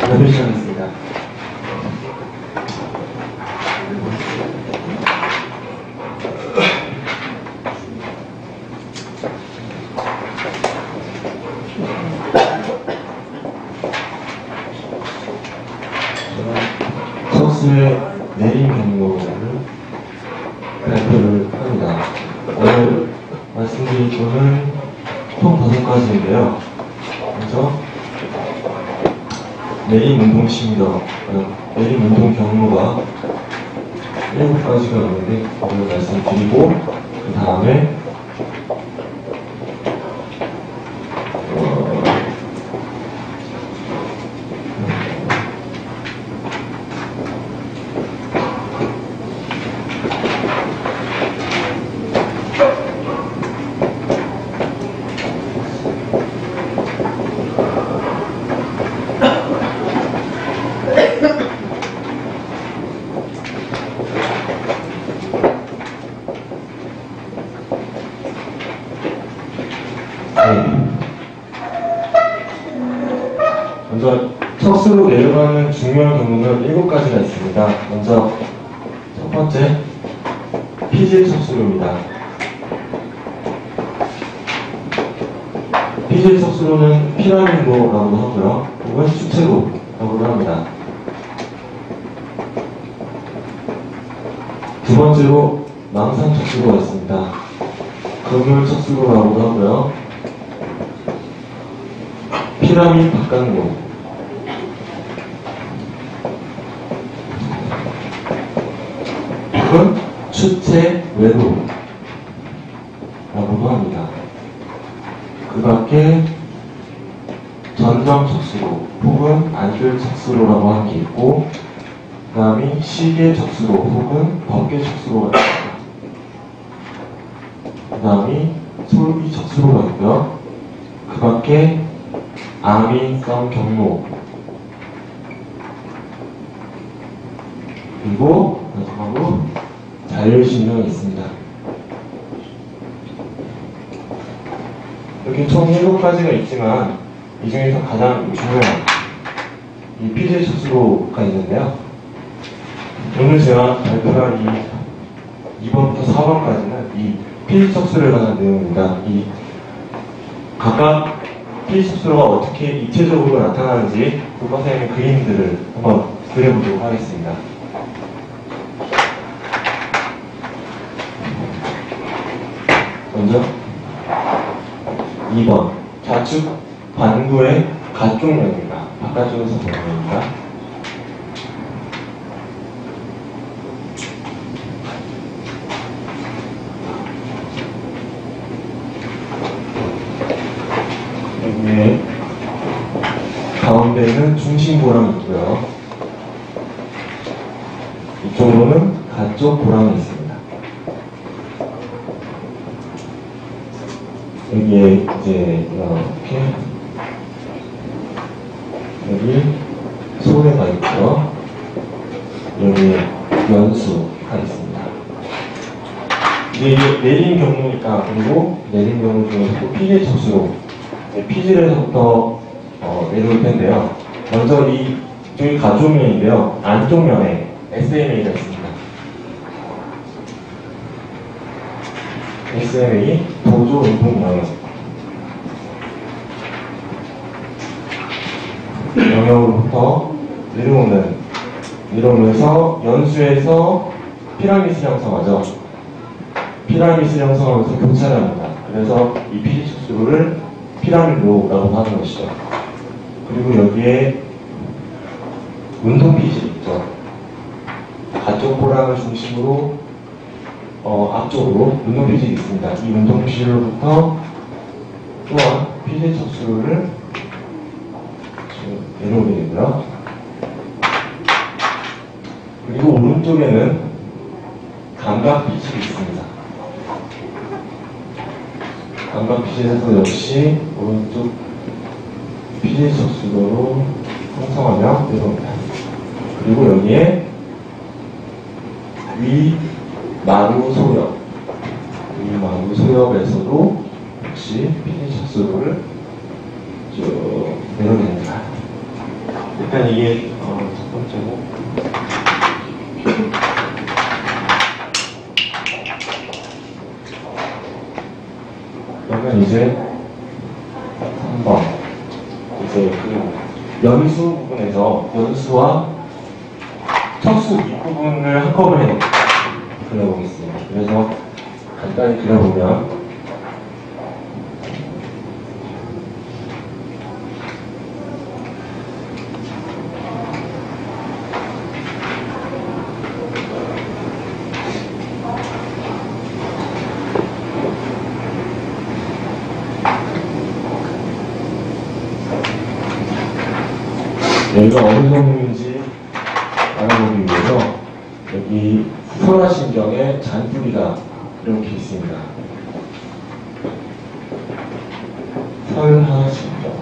발표를 시작하겠습니다. 서술의 내림 경로를 발표를 합니다. 오늘 말씀드릴 거는 총 5가지인데요. 먼저 내림 운동 심도, 내림 운동 경로가 7가지가 있는데 오늘 말씀드리고 그 다음에 먼저 척수로 내려가는 중요한 경로는 7가지가 있습니다. 먼저 첫 번째 피질 척수로입니다. 피질 척수로는 피라미드로라고 하고요, 혹은 수체로라고 합니다. 두 번째로 망상 척수로가 있습니다. 그물 척수로라고도 하고요, 피라미드 바깥로, 혹은 추체 외로라고도 합니다. 그 밖에 전정 척수로 혹은 안줄 척수로라고 하는 게 있고, 그 다음이 시계 척수로 혹은 법계 척수로가 있습니다. 그 다음이 솔비 척수로가 있고요. 그 밖에 아미성 경로, 그리고 마지막으로 자율신경이 있습니다. 이렇게 총 7가지가 있지만 이 중에서 가장 중요한 이 피질 척수로가 있는데요. 오늘 제가 발표할 2번부터 4번까지는 이 피질 척수로에 관한 내용입니다. 이 각각 피질 척수로가 어떻게 입체적으로 나타나는지 국어사님의 그림들을 한번 그려보도록 하겠습니다. 먼저 2번 좌측 반구의 가쪽면입니다. 바깥쪽에서 보는 겁니다. 여기에 가운데는 중심보람이 있고요, 이쪽으로는 가쪽 보람이 있습니다. 여기에 이제 이렇게 여기 소래가 있고요, 여기에 연수가 있습니다. 이제 내림 경로니까, 그리고 내림 경로 중에서 또 피질 척수로, 피질에서부터 내려올 텐데요. 먼저 이쪽이 가쪽면인데요, 안쪽 면에 SMA가 있습니다. SMA 도조 운동 영역으로부터 내려오면서 연수에서 피라미드 형성하죠. 피라미드 형성하면서 교차합니다. 그래서 이 피질 척수로를 피라미드로라고 하는 것이죠. 그리고 여기에 운동 피질이 있죠. 가쪽 보람을 중심으로 앞쪽으로 운동 피질이 있습니다. 이 운동 피질로부터 또한 피질 척수로를 내려오게 되고요. 그리고 오른쪽에는 감각 피질이 있습니다. 감각 피질에서 역시 오른쪽 피질 척수로로 형성하며 내려옵니다. 그리고 여기에 위마루 소엽, 위마루 소엽에서도 역시 피질 척수로를 쭉 내려옵니다. 일단 이게 첫 번째고, 그러면 이제 3번 이제 그 연수 부분에서 연수와 척수 윗부분을 한꺼번에 그려보겠습니다. 그래서 간단히 그려보면 여기가 어느 정도인지 알아보기 위해서 여기 수소라신경의 잔뿌리가 이렇게 있습니다. 설하신경,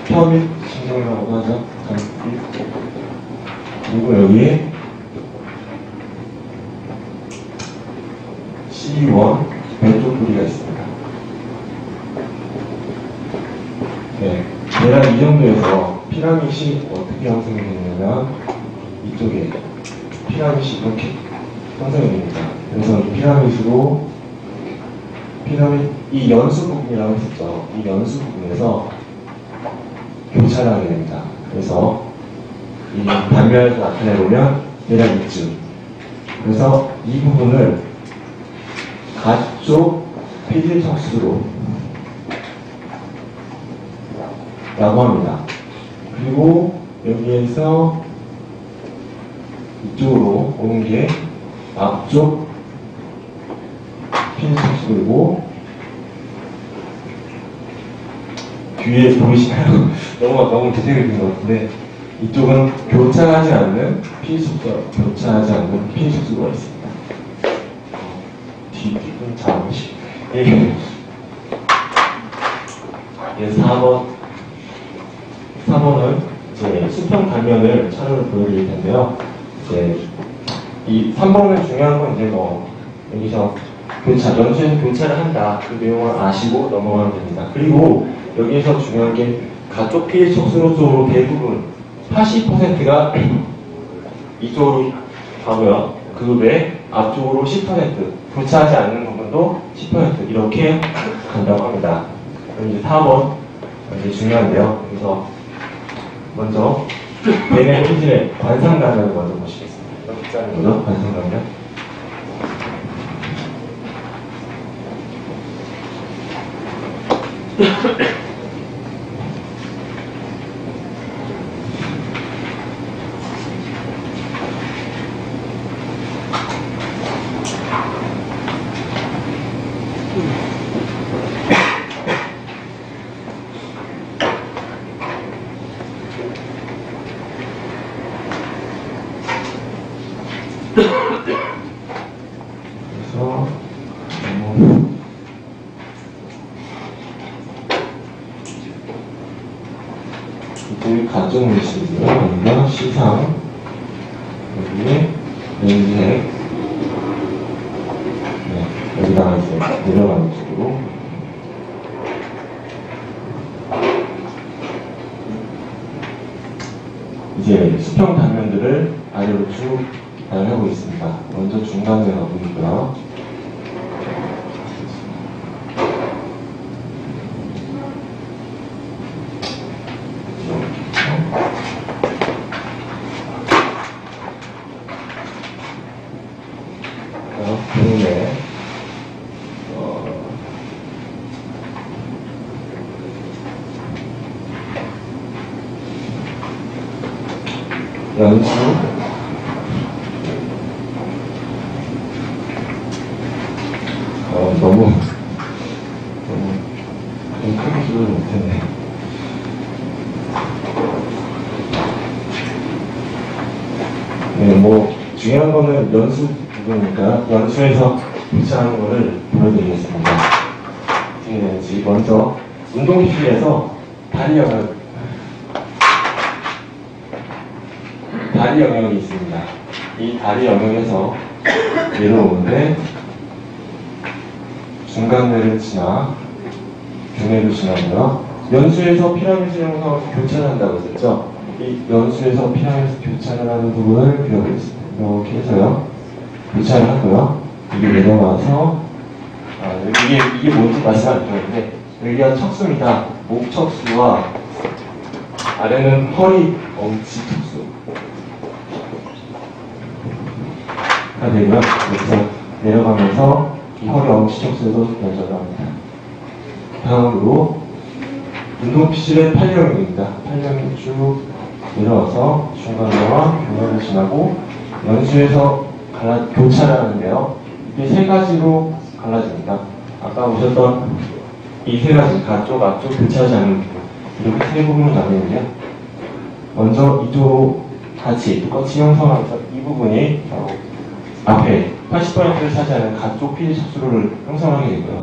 편입신경이라고 하죠. 잔뿌리. 그리고 여기에 C1 왼쪽 뿌리가 있습니다. 네, 대략 이 정도에서 피라밋이 어떻게 형성이 되냐면 이쪽에 피라밋이 이렇게 형성이 됩니다. 그래서 이 피라밋으로 이 연수 부분이라고 했었죠. 이 연수 부분에서 교차를 하게 됩니다. 그래서 이 단면에서 나타내보면 대략 이쯤. 그래서 이 부분을 가쪽 피질척수로 라고 합니다. 그리고 여기에서 이쪽으로 오는 게 앞쪽 피질척수이고, 뒤에 보이시나요? 너무 대세가 있는 것 같은데, 이쪽은 교차하지 않는 피질척수가 있습니다. 뒤는 잠시. 그래서 4번은 이제 수평 단면을 차례로 보여드릴 텐데요. 이제 이 3번은 중요한 건 이제 여기서 연수에서 교차를 한다. 그 내용을 아시고 넘어가면 됩니다. 그리고 여기에서 중요한 게 가쪽 피질척수 쪽으로 대부분 80%가 이쪽으로 가고요. 그 외 앞쪽으로 10%, 교차하지 않는 부분도 10% 이렇게 간다고 합니다. 그럼 이제 4번 이제 중요한데요. 그래서 먼저 얘네 피질의 관상단면을 먼저 보시겠습니다. 이렇게 짜는 거죠, 관상단면. 그래서 이쪽이 가쪽 물질이고요. 여기가 시상, 여기에 렌즈핵, 네, 여기다가 이제 내려가는 쪽으로. 이제 수평 단면들을 아래로 쭉 나열하고 있습니다. 먼저 중간면하고 있고요. 그다음에 연수, 너무 크게 조절 못했네. 네, 중요한 거는 연수 부분이니까 연수에서 교차하는 거를 보여드리겠습니다. 어떻게 되는지. 먼저 운동기술에서 다리 영역이 있습니다. 이 다리 영역에서 내려오는데 중간뇌를 지나 교내를 지나고요. 연수에서 피라미드 형성을 교차한다고 했었죠. 이 연수에서 피하면서 교차를 하는 부분을 그려보겠습니다. 이렇게 해서요. 교차를 하고요. 이게 내려와서, 이게 뭔지 말씀 안 드렸는데, 여기가 척수입니다. 목 척수와 아래는 허리 엄지 척수가 되고요. 여기서 내려가면서 이 허리 엄지 척수에도 연결을 합니다. 다음으로 운동피실의 팔령입니다. 팔령이 쭉 내려와서 중간과 교면을 지나고 연수에서 교차를 하는데요. 이게 세 가지로 갈라집니다. 아까 보셨던 이 세 가지, 가쪽, 앞쪽 교차하지 않는 부분, 이렇게 세 부분으로 나뉘는데요. 먼저 이쪽 같이 똑같이 형성하면서 이 부분이 바로 앞에 80%를 차지하는 가쪽 피지 척수를 형성하게 되고요.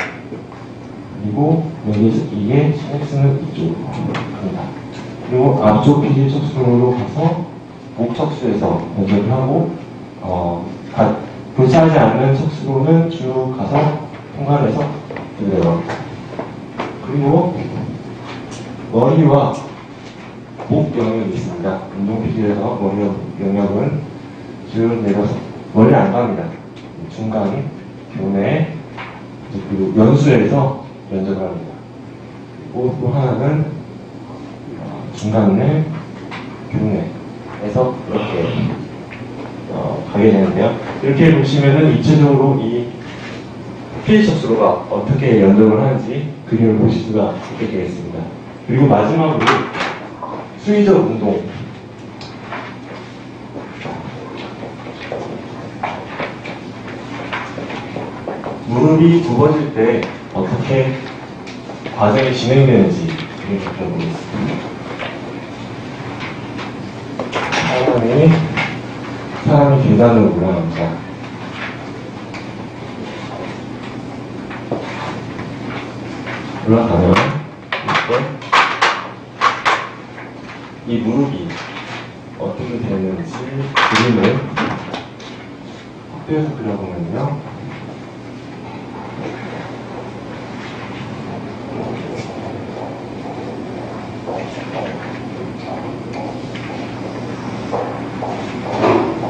그리고 여기서 이게 신엑스는 이쪽으로 갑니다. 그리고 앞쪽 피지 척수로 가서 목 척수에서 연결을 하고 교차하지 않는 척수로는 쭉 가서 통과해서 내려갑니다. 그리고 머리와 목 영역이 있습니다. 운동피지에서 머리 영역은 쭉 내려서 머리 안 갑니다. 중간, 교내, 그리고 연수에서 연결을 합니다. 그리고 또 하나는 중간내, 교내에서 이렇게 가게 되는데요. 이렇게 보시면은 입체적으로 이 피지 척수로가 어떻게 연결을 하는지 그림을 보실 수가 있게 되겠습니다. 그리고 마지막으로 수의적 운동. 무릎이 굽어질 때 어떻게 과정이 진행되는지 그림을 그려보겠습니다. 사람이 계단으로 올라갑니다. 올라가면 이 무릎이 어떻게 되는지 그림을 확대해서 그려보면요.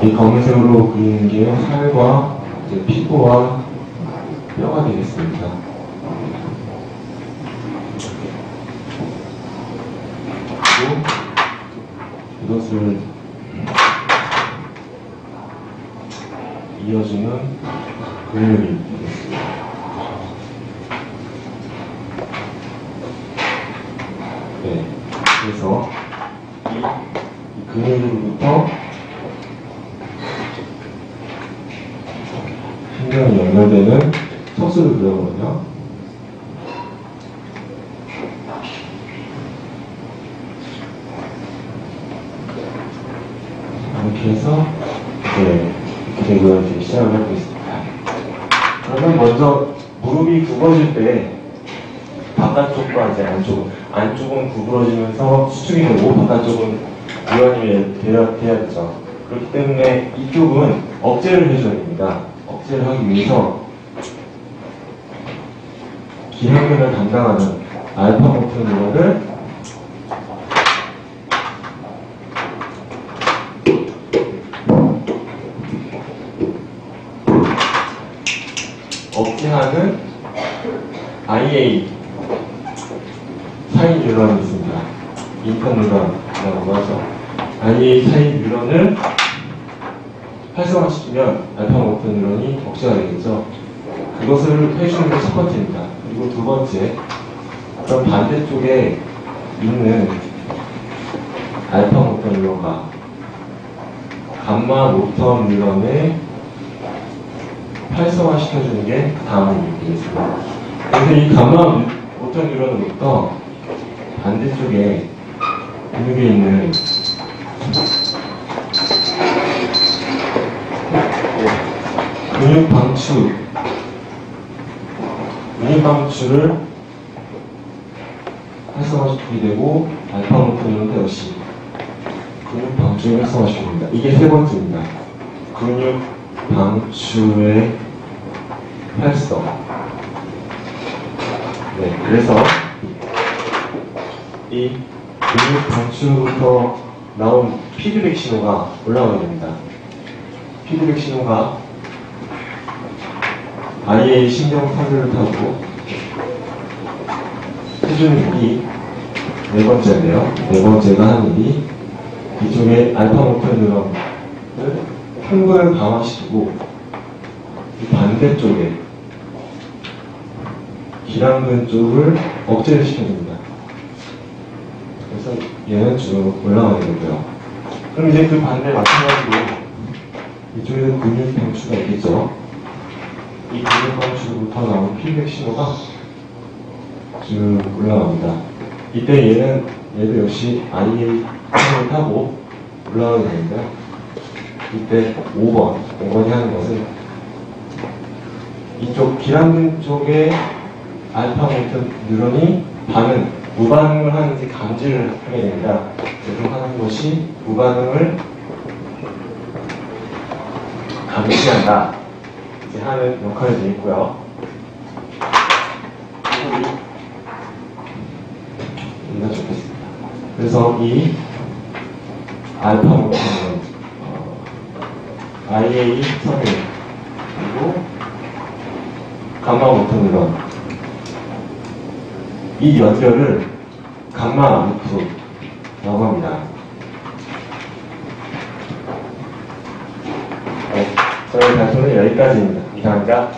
이 검은색으로 그리는 게 살과 피부와 뼈가 되겠습니다. 그리고 이것을 이어주는 근육이 되겠습니다. 네, 그래서 이 근육으로부터 신경이 연결되는 척수를 그려보면요. 이렇게 해서 이렇게 되고요. 이제 시작을 해보겠습니다. 그러면 먼저 무릎이 굽어질 때 바깥쪽과 이제 안쪽은 구부러지면서 수축이 되고 바깥쪽은 유연이 돼야 되죠. 그렇기 때문에 이쪽은 억제를 해줘야 됩니다. 억제를 하기 위해서 기능을 담당하는 알파 모터 뉴런을 억제하는 IA 사인 뉴런이 있습니다. 인턴 뉴런이라고 하죠. IA 사인 뉴런을 활성화시키면 알파 모터 뉴런이 억제가 되겠죠. 그것을 해주는 게 첫 번째입니다. 그리고 두 번째, 그럼 반대쪽에 있는 알파 모터 뉴런과 감마 모터 뉴런을 활성화시켜주는 게 다음으로 되겠습니다. 그래서 이 감마 모터 뉴런으로부터 반대쪽에 근육에 있는 근육 방출을 활성화시키게 되고 알파 모터 뉴런도 역시 근육 방출을 활성화시킵니다. 이게 세 번째입니다. 근육 방출의 활성. 네, 그래서 이 근육 방출부터 나온 피드백 신호가 올라가게 됩니다. 피드백 신호가 IA 신경 타결을 타고 해주는 일이 네 번째인데요. 네 번째가 하는 일이 이쪽에 알파 모터 뉴런을 흥분을 강화시키고 이 반대쪽에 기랑근 쪽을 억제를 시켜줍니다. 그래서 얘는 쭉 올라가게 되고요. 그럼 이제 그 반대 마찬가지로 이쪽에는 근육 방추가 있겠죠. 이 근육 방추로부터 나온 피드백 신호가 쭉 올라갑니다. 이때 얘도 역시 IA 신호를 타고 올라가게 되는데요. 이때 5번이 하는 것은 이쪽 기랑근 쪽에 알파 모터 뉴런이 무반응을 하는지 감지를 하게 됩니다. 그래서 하는 것이 무반응을 감지한다. 이제 하는 역할이 되어 있고요. 여기다 적겠습니다. 그래서 이 알파 모터는 IA 성능 그리고 감마 모터 뉴런 이 연결을 감마 루프라고 합니다. 네, 저희 발표는 여기까지입니다. 이상입니다.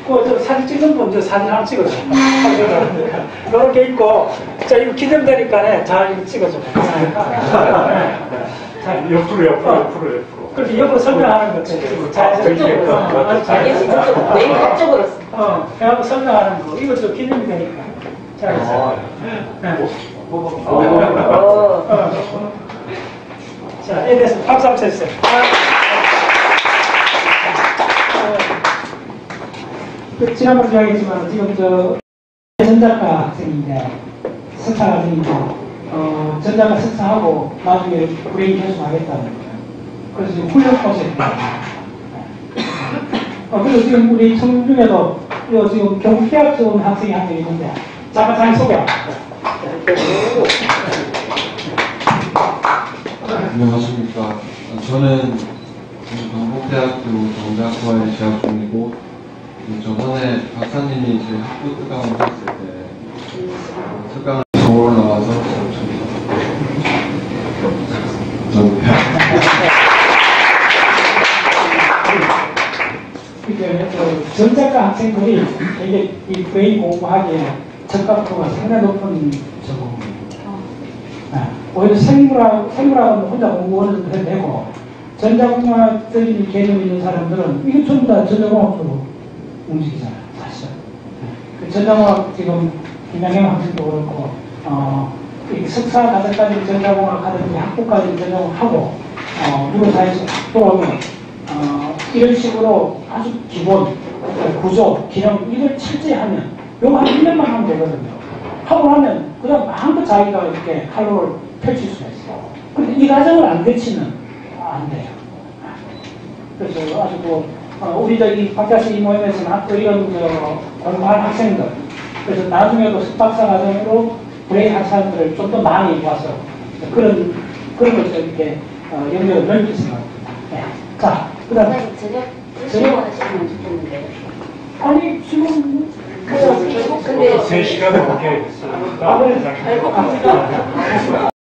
그 사진 찍는 분 사진 한번 찍어줘. 이렇게 있고, 자 이거 기념되니까 잘 찍어줘. 자 옆으로. 그렇게 옆으로 설명하는 거. 자 저쪽으로. 왼쪽으로. 그래갖고 설명하는 거. 이거 좀 기념이 되니까. 자, 자, 에 대해서 박수 한번 쳐주세요. 지난번에 이야기했지만 지금 전작가 학생인데 석사 학생인데 전작가 석사하고 나중에 브레인 교수하겠다는 거예요. 그래서 지금 훈련 코스입니다. 그리고 지금 우리 청 중에도 지금 경북대학 온 학생이 한 명 있는데 잠깐 자기 소개. 안녕하십니까. 저는 경북대학교 정자학과에 재학 중이고, 저번에 박사님이 제 학부 특강을 했을 때 특강을 서울 나와서 전작가 학생들이 이게 이 브레인 공부하기에 적합도가 상당히 높은 전공입니다. 오히려 생물학은 혼자 공부를 해도 되고, 전자공학적인 개념 있는 사람들은 이게 전부 다 전자공학적으로 움직이잖아요, 사실. 그 전자공학 지금 김양경 학생도 그렇고, 석사 과정까지 전자공학 하든지 학부까지 전자공학 하고, 유로사에서 돌아오면, 이런 식으로 아주 기본, 구조, 기능, 이걸 철저히하면, 요거 한 1년만 하면 되거든요. 하고 나면, 그 다음 마음껏 자기가 이렇게 활로를 펼칠 수가 있어요. 근데 이 과정을 안 거치면 안 돼요. 그래서 아주 우리 저기 박자씨 모임에서는 또 이런 공부한 학생들, 그래서 나중에도 석박사 과정으로 브레인 학사들을 좀 더 많이 봐서 그런 걸 이렇게 영역을 넓게 생각합니다. 네. 자, 그 다음에 저녁 하시면 좋겠는데. 아니 지금 근데 3시간을 먹게 됐어요.